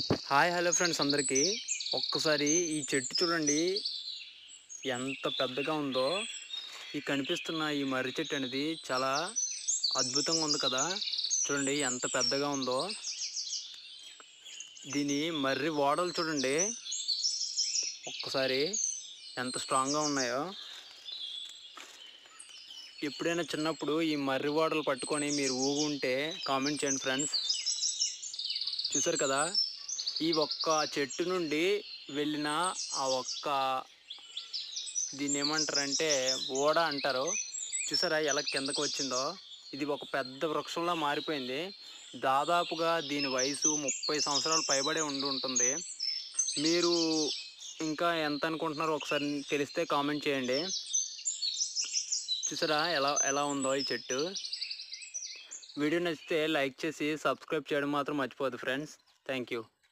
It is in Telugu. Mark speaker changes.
Speaker 1: హాయ్ హలో ఫ్రెండ్స్ అందరికీ ఒక్కసారి ఈ చెట్టు చూడండి ఎంత పెద్దగా ఉందో. ఈ కనిపిస్తున్న ఈ మర్రి చెట్టు అనేది చాలా అద్భుతంగా ఉంది కదా. చూడండి ఎంత పెద్దగా ఉందో. దీని మర్రి ఓడలు చూడండి ఒక్కసారి ఎంత స్ట్రాంగ్గా ఉన్నాయో. ఎప్పుడైనా చిన్నప్పుడు ఈ మర్రి ఓడలు పట్టుకొని మీరు ఊగుంటే కామెంట్ చేయండి ఫ్రెండ్స్. చూసారు కదా, ఈ ఒక్క చెట్టు నుండి వెళ్ళిన ఆ ఒక్క దీన్ని ఏమంటారంటే ఓడ అంటారు. చూసారా ఎలా కిందకు వచ్చిందో. ఇది ఒక పెద్ద వృక్షంలా మారిపోయింది. దాదాపుగా దీని వయసు 30 సంవత్సరాలు పైబడే ఉండి ఉంటుంది. మీరు ఇంకా ఎంత అనుకుంటున్నారో ఒకసారి తెలిస్తే కామెంట్ చేయండి. చూసారా ఎలా ఎలా ఉందో ఈ చెట్టు. వీడియో నచ్చితే లైక్ చేసి సబ్స్క్రైబ్ చేయడం మాత్రం మర్చిపోద్దు ఫ్రెండ్స్. Thank you.